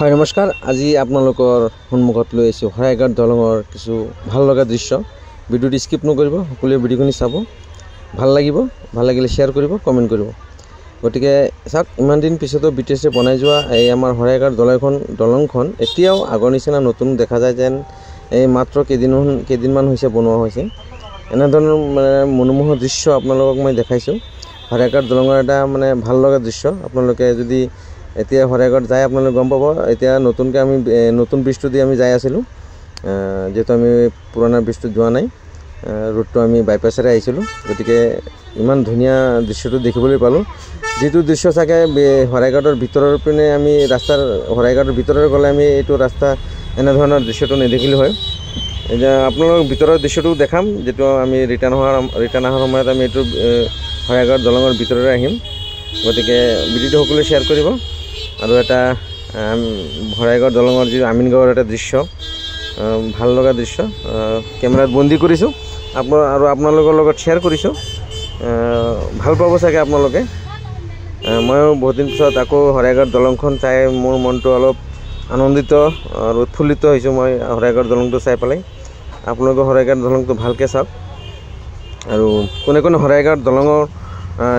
হয় নমস্কাৰ। আজি আপোনালোকৰ সন্মুখত লৈ আহিছোঁ শৰাইঘাট দলঙৰ কিছু ভাল লগা দৃশ্য। ভিডিঅ'টো স্কিপ নকৰিব, সকলোৱে ভিডিঅ'খিনি চাব, ভাল লাগিব, ভাল লাগিলে শ্বেয়াৰ কৰিব, কমেণ্ট কৰিব। গতিকে চাওক, ইমান দিন পিছতো BTS বনাই যোৱা এই আমাৰ শৰাইঘাট দলংখন এতিয়াও আগৰ নিচিনা নতুন দেখা যায় যেন। এই মাত্ৰ কেইদিনমান হৈছে বনোৱা হৈছে। এনেধৰণৰ মানে মনোমোহা দৃশ্য আপোনালোকক মই দেখাইছোঁ। শৰাইঘাট দলঙৰ এটা মানে ভাল লগা দৃশ্য। আপোনালোকে যদি এতিয়া শৰাইঘাট যায় আপোনালোকে গম পাব। এতিয়া নতুনকৈ আমি নতুন ব্ৰিজটো দি আমি যাই আছিলোঁ, যেহেতু আমি পুৰণা ব্ৰিজটোত যোৱা নাই, ৰোডটো আমি বাইপাছেৰে আহিছিলোঁ। গতিকে ইমান ধুনীয়া দৃশ্যটো দেখিবলৈ পালোঁ। যিটো দৃশ্য চাগে শৰাইঘাটৰ ভিতৰৰ পিনে আমি শৰাইঘাটৰ ভিতৰৰ গ'লে আমি এইটো ৰাস্তা এনেধৰণৰ দৃশ্যটো নেদেখিলোঁ হয়। এতিয়া আপোনালোকক ভিতৰৰ দৃশ্যটো দেখাম, যিটো আমি ৰিটাৰ্ণ অহাৰ সময়ত আমি এইটো শৰাইঘাট দলঙৰ ভিতৰৰে আহিম। গতিকে ভিডিঅ'টো সকলোৱে শ্বেয়াৰ কৰিব। আৰু এটা শৰাইঘাট দলঙৰ যি আমিনগাঁৱৰ এটা দৃশ্য, ভাল লগা দৃশ্য, কেমেৰাত বন্দী কৰিছোঁ আৰু আপোনালোকৰ লগত শ্বেয়াৰ কৰিছোঁ। ভাল পাব চাগে আপোনালোকে। ময়ো বহুত দিন পিছত আকৌ শৰাইঘাট দলংখন চাই মোৰ মনটো অলপ আনন্দিত আৰু উৎফুল্লিত হৈছোঁ। মই শৰাইঘাট দলংটো চাই পেলাই। আপোনালোকে শৰাইঘাট দলংটো ভালকৈ চাওক। আৰু কোনে কোনে শৰাইঘাট দলঙৰ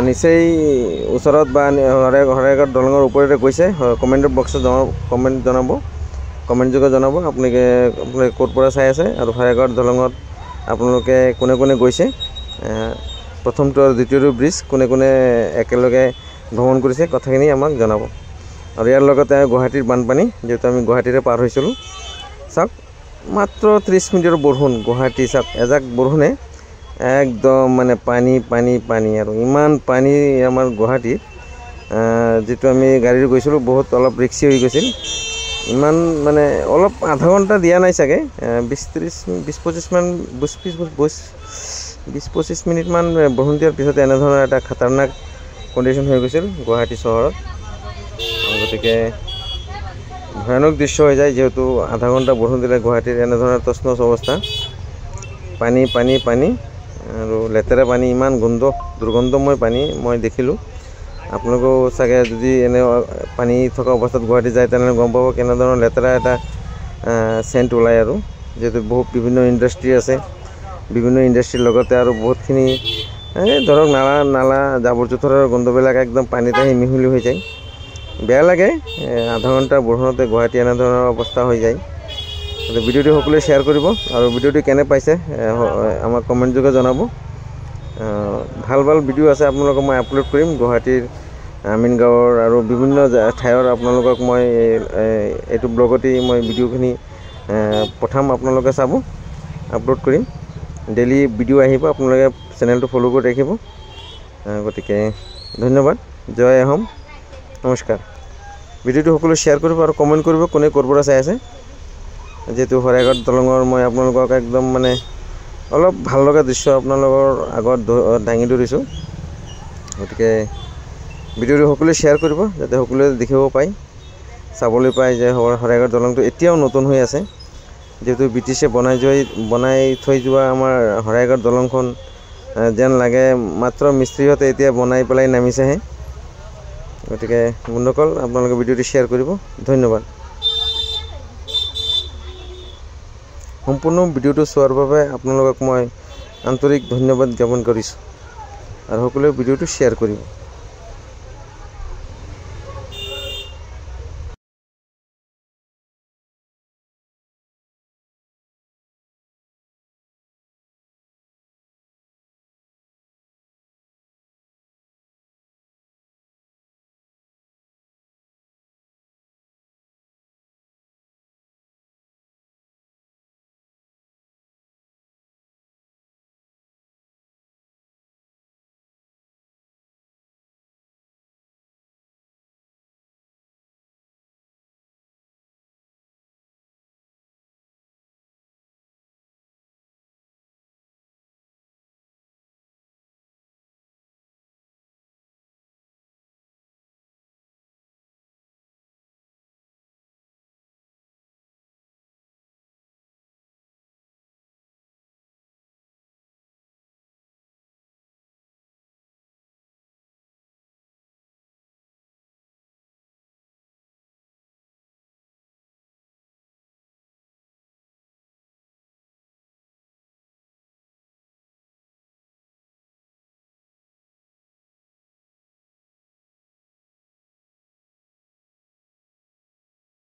নিচেই ওচৰত বা শৰাইঘাট দলঙৰ ওপৰতে গৈছে, কমেণ্ট বক্সত কমেণ্ট যোগে জনাব আপোনালোকে ক'ৰ পৰা চাই আছে আৰু শৰাইঘাট দলঙত আপোনালোকে কোনে কোনে গৈছে, প্ৰথমটো আৰু দ্বিতীয়টো ব্ৰিজ কোনে কোনে একেলগে ভ্ৰমণ কৰিছে, কথাখিনি আমাক জনাব। আৰু ইয়াৰ লগতে গুৱাহাটীৰ বানপানী, যিহেতু আমি গুৱাহাটীৰে পাৰ হৈছিলোঁ। চাওক, মাত্ৰ 30 মিনিটৰ বৰষুণ গুৱাহাটী, চাওক এজাক বৰষুণে একদম মানে পানী আৰু ইমান পানী আমাৰ গুৱাহাটীত। যিটো আমি গাড়ীৰে গৈছিলোঁ বহুত অলপ ৰিক্সি হৈ গৈছিল। ইমান মানে অলপ আধা ঘণ্টা দিয়া নাই চাগে, 20-25 মিনিটমান বৰষুণ দিয়াৰ পিছতে এনেধৰণৰ এটা খাতাৰনাক কণ্ডিশ্যন হৈ গৈছিল গুৱাহাটী চহৰত। গতিকে ভয়ানক দৃশ্য হৈ যায়, যিহেতু আধা ঘণ্টা বৰষুণ দিলে গুৱাহাটীৰ এনেধৰণৰ তছনছ অৱস্থা। পানী আৰু লেতেৰা পানী, ইমান দুৰ্গন্ধময় পানী মই দেখিলোঁ। আপোনালোকেও চাগে যদি এনে পানী থকা অৱস্থাত গুৱাহাটী যায় তেনেহ'লে গম পাব কেনেধৰণৰ লেতেৰা এটা চেণ্ট ওলায়। আৰু যিহেতু বিভিন্ন ইণ্ডাষ্ট্ৰী আছে, বিভিন্ন ইণ্ডাষ্ট্ৰীৰ লগতে আৰু বহুতখিনি ধৰক নালা জাবৰ জোঁথৰৰ গোন্ধবিলাক একদম পানীতে আহি মিহলি হৈ যায়। বেয়া লাগে, আধা ঘণ্টা বৰষুণতে গুৱাহাটী এনেধৰণৰ অৱস্থা হৈ যায়। ভিডিঅ'টো সকলোৱে শ্বেয়াৰ কৰিব আৰু ভিডিঅ'টো কেনে পাইছে আমাক কমেণ্ট যোগে জনাব। ভাল ভিডিঅ' আছে আপোনালোকক মই আপলোড কৰিম। গুৱাহাটীৰ আমিনগাঁৱৰ আৰু বিভিন্ন ঠাইৰ আপোনালোকক মই এইটো ব্লগতেই মই ভিডিঅ'খিনি পঠাম, আপোনালোকে চাব, আপলোড কৰিম। ডেইলি ভিডিঅ' আহিব, আপোনালোকে চেনেলটো ফ'ল' কৰি ৰাখিব। গতিকে ধন্যবাদ, জয় অসম, নমস্কাৰ। ভিডিঅ'টো সকলোৱে শ্বেয়াৰ কৰিব আৰু কমেণ্ট কৰিব কোনে ক'ৰ পৰা চাই আছে। যিহেতু শৰাইঘাট দলঙৰ মই আপোনালোকক একদম মানে অলপ ভাল লগা দৃশ্য আপোনালোকৰ আগত দাঙি ধৰিছোঁ। গতিকে ভিডিঅ'টো সকলোৱে শ্বেয়াৰ কৰিব, যাতে সকলোৱে দেখিব পায়, চাবলৈ পায় যে শৰাইঘাট দলংটো এতিয়াও নতুন হৈ আছে। যিহেতু BTS বনাই থৈ যোৱা আমাৰ শৰাইঘাট দলংখন যেন লাগে মাত্ৰ মিস্ত্ৰীহঁতে এতিয়া বনাই পেলাই নামিছেহে। গতিকে বন্ধুসকল, আপোনালোকে ভিডিঅ'টো শ্বেয়াৰ কৰিব। ধন্যবাদ। সম্পূৰ্ণ ভিডিঅ'টো চোৱাৰ বাবে আপোনালোকক মই আন্তৰিক ধন্যবাদ জ্ঞাপন কৰিছোঁ আৰু সকলোৱে ভিডিঅ'টো শ্বেয়াৰ কৰিব।